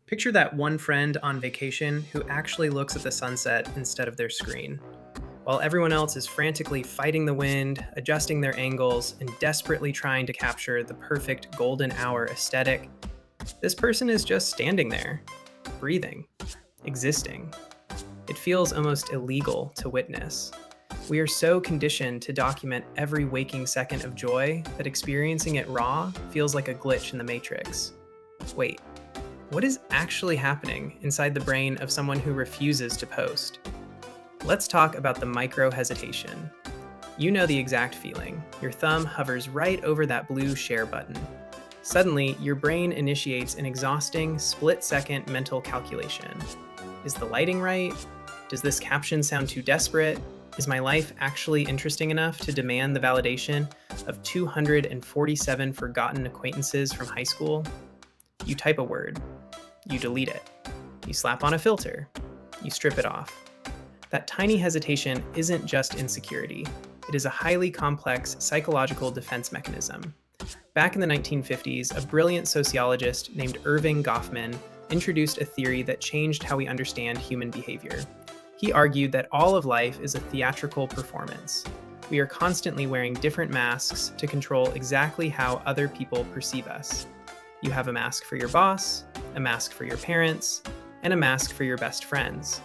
Picture that one friend on vacation who actually looks at the sunset instead of their screen. While everyone else is frantically fighting the wind, adjusting their angles, and desperately trying to capture the perfect golden hour aesthetic, this person is just standing there, breathing, existing. It feels almost illegal to witness. We are so conditioned to document every waking second of joy that experiencing it raw feels like a glitch in the matrix. Wait, what is actually happening inside the brain of someone who refuses to post? Let's talk about the micro hesitation. You know the exact feeling. Your thumb hovers right over that blue share button. Suddenly, your brain initiates an exhausting, split-second mental calculation. Is the lighting right? Does this caption sound too desperate? Is my life actually interesting enough to demand the validation of 247 forgotten acquaintances from high school? You type a word. You delete it. You slap on a filter. You strip it off. That tiny hesitation isn't just insecurity. It is a highly complex psychological defense mechanism. Back in the 1950s, a brilliant sociologist named Erving Goffman introduced a theory that changed how we understand human behavior. He argued that all of life is a theatrical performance. We are constantly wearing different masks to control exactly how other people perceive us. You have a mask for your boss, a mask for your parents, and a mask for your best friends.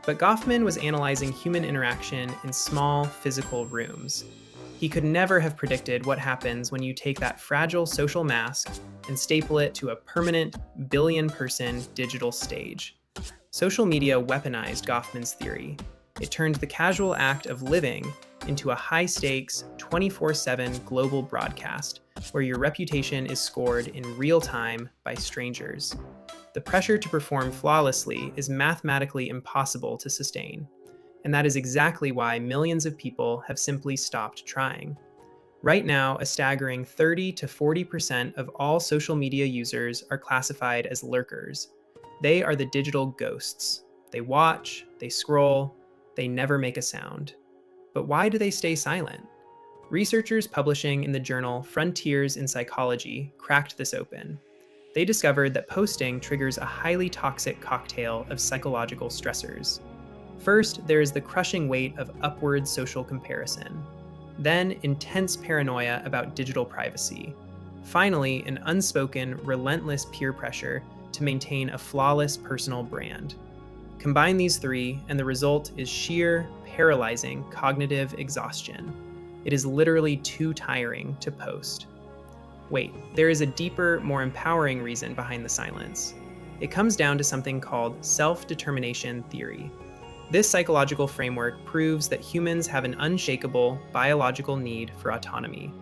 But Goffman was analyzing human interaction in small, physical rooms. He could never have predicted what happens when you take that fragile social mask and staple it to a permanent, billion-person digital stage. Social media weaponized Goffman's theory. It turned the casual act of living into a high-stakes, 24/7 global broadcast where your reputation is scored in real time by strangers. The pressure to perform flawlessly is mathematically impossible to sustain. And that is exactly why millions of people have simply stopped trying. Right now, a staggering 30 to 40% of all social media users are classified as lurkers. They are the digital ghosts. They watch, they scroll, they never make a sound. But why do they stay silent? Researchers publishing in the journal Frontiers in Psychology cracked this open. They discovered that posting triggers a highly toxic cocktail of psychological stressors. First, there is the crushing weight of upward social comparison. Then, intense paranoia about digital privacy. Finally, an unspoken, relentless peer pressure to maintain a flawless personal brand. Combine these three, and the result is sheer, paralyzing cognitive exhaustion. It is literally too tiring to post. Wait, there is a deeper, more empowering reason behind the silence. It comes down to something called self-determination theory. This psychological framework proves that humans have an unshakable biological need for autonomy.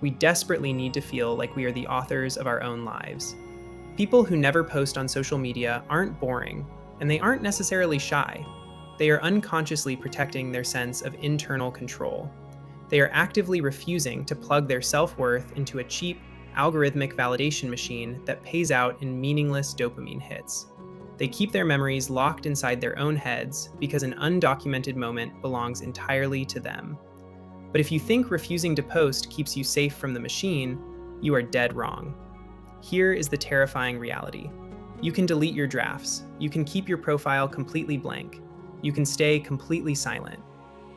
We desperately need to feel like we are the authors of our own lives. People who never post on social media aren't boring, and they aren't necessarily shy. They are unconsciously protecting their sense of internal control. They are actively refusing to plug their self-worth into a cheap, algorithmic validation machine that pays out in meaningless dopamine hits. They keep their memories locked inside their own heads because an undocumented moment belongs entirely to them. But if you think refusing to post keeps you safe from the machine, you are dead wrong. Here is the terrifying reality. You can delete your drafts. You can keep your profile completely blank. You can stay completely silent.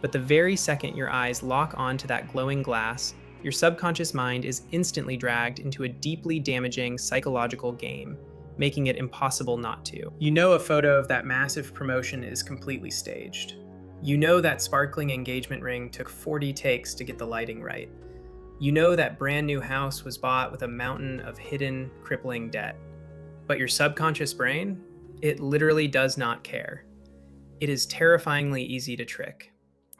But the very second your eyes lock onto that glowing glass, your subconscious mind is instantly dragged into a deeply damaging psychological game, making it impossible not to. You know a photo of that massive promotion is completely staged. You know that sparkling engagement ring took 40 takes to get the lighting right. You know that brand new house was bought with a mountain of hidden, crippling debt. But your subconscious brain? It literally does not care. It is terrifyingly easy to trick.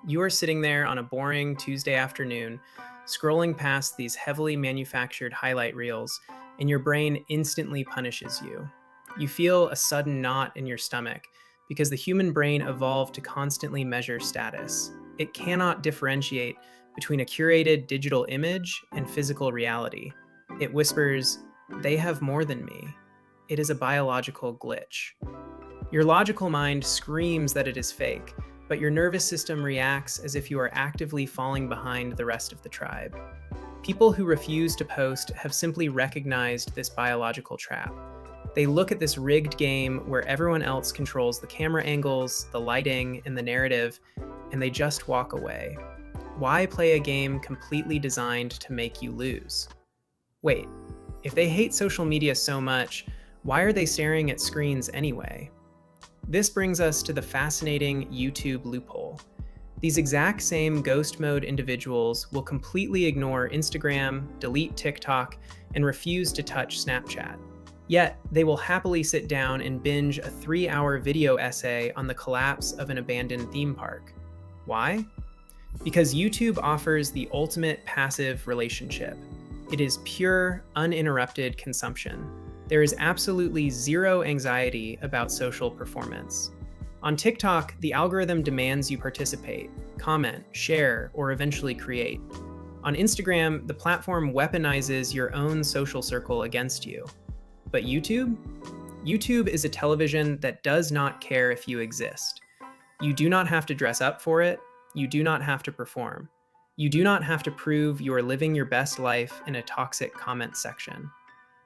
You are sitting there on a boring Tuesday afternoon, scrolling past these heavily manufactured highlight reels, and your brain instantly punishes you. You feel a sudden knot in your stomach because the human brain evolved to constantly measure status. It cannot differentiate between a curated digital image and physical reality. It whispers, "They have more than me." It is a biological glitch. Your logical mind screams that it is fake, but your nervous system reacts as if you are actively falling behind the rest of the tribe. People who refuse to post have simply recognized this biological trap. They look at this rigged game where everyone else controls the camera angles, the lighting, and the narrative, and they just walk away. Why play a game completely designed to make you lose? Wait, if they hate social media so much, why are they staring at screens anyway? This brings us to the fascinating YouTube loophole. These exact same ghost mode individuals will completely ignore Instagram, delete TikTok, and refuse to touch Snapchat. Yet, they will happily sit down and binge a 3-hour video essay on the collapse of an abandoned theme park. Why? Because YouTube offers the ultimate passive relationship. It is pure, uninterrupted consumption. There is absolutely zero anxiety about social performance. On TikTok, the algorithm demands you participate, comment, share, or eventually create. On Instagram, the platform weaponizes your own social circle against you. But YouTube? YouTube is a television that does not care if you exist. You do not have to dress up for it. You do not have to perform. You do not have to prove you are living your best life in a toxic comment section.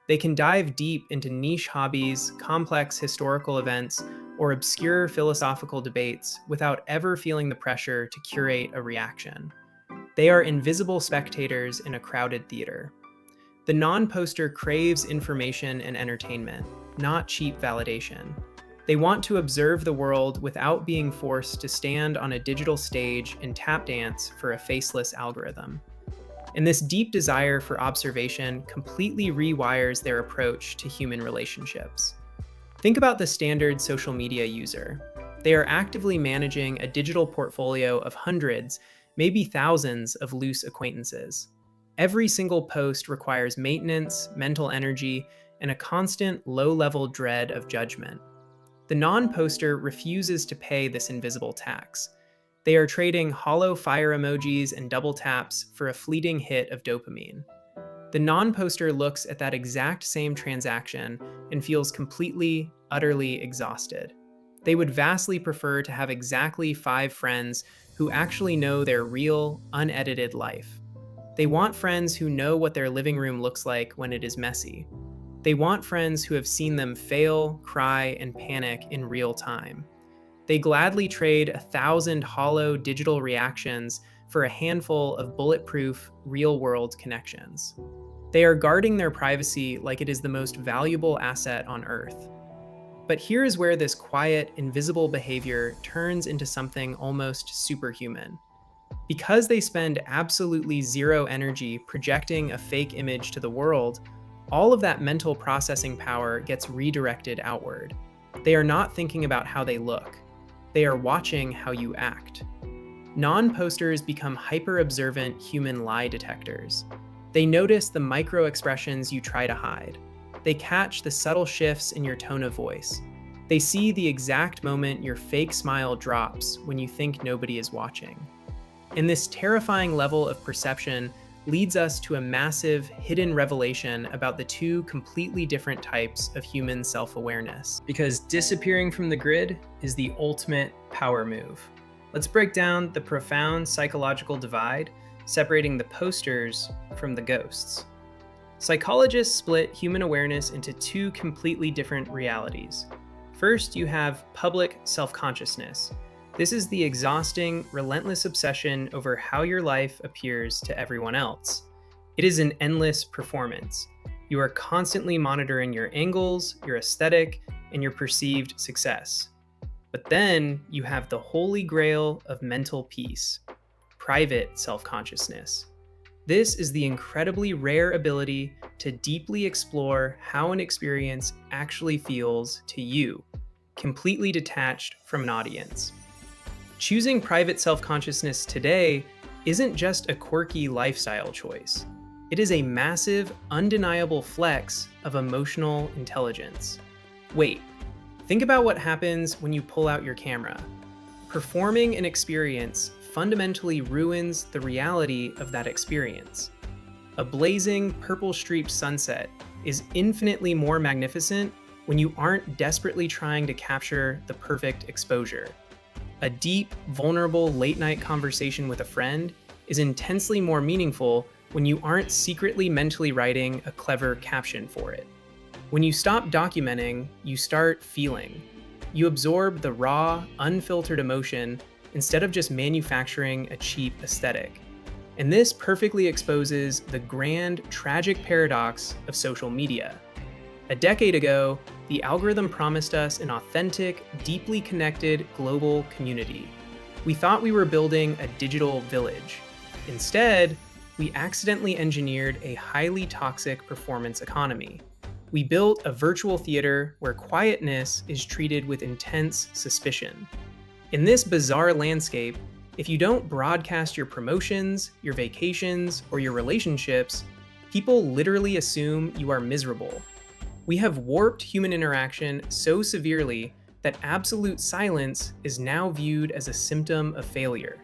They can dive deep into niche hobbies, complex historical events, or obscure philosophical debates without ever feeling the pressure to curate a reaction. They are invisible spectators in a crowded theater. The non-poster craves information and entertainment, not cheap validation. They want to observe the world without being forced to stand on a digital stage and tap dance for a faceless algorithm. And this deep desire for observation completely rewires their approach to human relationships. Think about the standard social media user. They are actively managing a digital portfolio of hundreds, maybe thousands of loose acquaintances. Every single post requires maintenance, mental energy, and a constant low-level dread of judgment. The non-poster refuses to pay this invisible tax. They are trading hollow fire emojis and double taps for a fleeting hit of dopamine. The non-poster looks at that exact same transaction and feels completely, utterly exhausted. They would vastly prefer to have exactly 5 friends who actually know their real, unedited life. They want friends who know what their living room looks like when it is messy. They want friends who have seen them fail, cry, and panic in real time. They gladly trade 1,000 hollow digital reactions for a handful of bulletproof, real-world connections. They are guarding their privacy like it is the most valuable asset on Earth. But here is where this quiet, invisible behavior turns into something almost superhuman. Because they spend absolutely zero energy projecting a fake image to the world, all of that mental processing power gets redirected outward. They are not thinking about how they look. They are watching how you act. Non-posters become hyper-observant human lie detectors. They notice the micro-expressions you try to hide. They catch the subtle shifts in your tone of voice. They see the exact moment your fake smile drops when you think nobody is watching. And this terrifying level of perception leads us to a massive hidden revelation about the two completely different types of human self-awareness. Because disappearing from the grid is the ultimate power move. Let's break down the profound psychological divide separating the posters from the ghosts. Psychologists split human awareness into 2 completely different realities. First, you have public self-consciousness. This is the exhausting, relentless obsession over how your life appears to everyone else. It is an endless performance. You are constantly monitoring your angles, your aesthetic, and your perceived success. But then you have the holy grail of mental peace, private self-consciousness. This is the incredibly rare ability to deeply explore how an experience actually feels to you, completely detached from an audience. Choosing private self-consciousness today isn't just a quirky lifestyle choice. It is a massive, undeniable flex of emotional intelligence. Wait, think about what happens when you pull out your camera. Performing an experience fundamentally ruins the reality of that experience. A blazing, purple-streaked sunset is infinitely more magnificent when you aren't desperately trying to capture the perfect exposure. A deep, vulnerable late-night conversation with a friend is intensely more meaningful when you aren't secretly mentally writing a clever caption for it. When you stop documenting, you start feeling. You absorb the raw, unfiltered emotion instead of just manufacturing a cheap aesthetic. And this perfectly exposes the grand, tragic paradox of social media. A decade ago, the algorithm promised us an authentic, deeply connected global community. We thought we were building a digital village. Instead, we accidentally engineered a highly toxic performance economy. We built a virtual theater where quietness is treated with intense suspicion. In this bizarre landscape, if you don't broadcast your promotions, your vacations, or your relationships, people literally assume you are miserable. We have warped human interaction so severely that absolute silence is now viewed as a symptom of failure.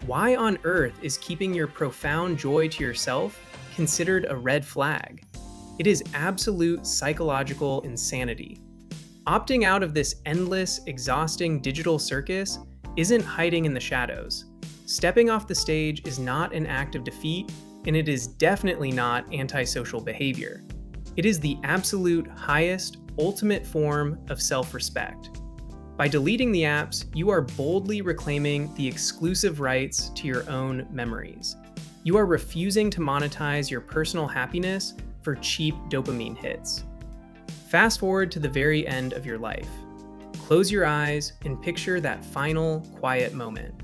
Why on earth is keeping your profound joy to yourself considered a red flag? It is absolute psychological insanity. Opting out of this endless, exhausting digital circus isn't hiding in the shadows. Stepping off the stage is not an act of defeat, and it is definitely not antisocial behavior. It is the absolute highest, ultimate form of self-respect. By deleting the apps, you are boldly reclaiming the exclusive rights to your own memories. You are refusing to monetize your personal happiness for cheap dopamine hits. Fast forward to the very end of your life. Close your eyes and picture that final, quiet moment.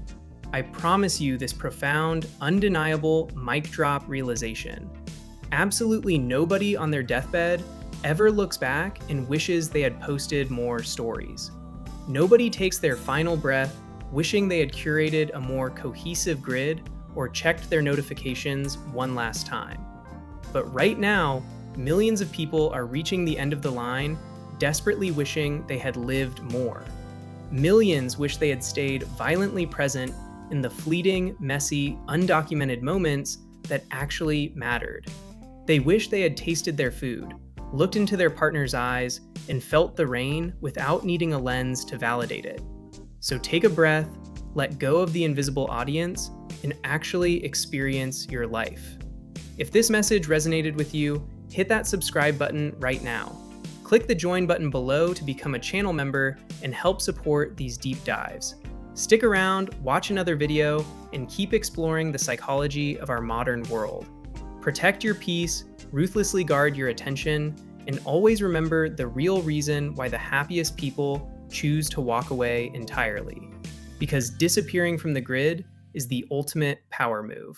I promise you this profound, undeniable mic drop realization. Absolutely nobody on their deathbed ever looks back and wishes they had posted more stories. Nobody takes their final breath wishing they had curated a more cohesive grid or checked their notifications one last time. But right now, millions of people are reaching the end of the line, desperately wishing they had lived more. Millions wish they had stayed violently present in the fleeting, messy, undocumented moments that actually mattered. They wish they had tasted their food, looked into their partner's eyes, and felt the rain without needing a lens to validate it. So take a breath, let go of the invisible audience, and actually experience your life. If this message resonated with you, hit that subscribe button right now. Click the join button below to become a channel member and help support these deep dives. Stick around, watch another video, and keep exploring the psychology of our modern world. Protect your peace, ruthlessly guard your attention, and always remember the real reason why the happiest people choose to walk away entirely. Because disappearing from the grid is the ultimate power move.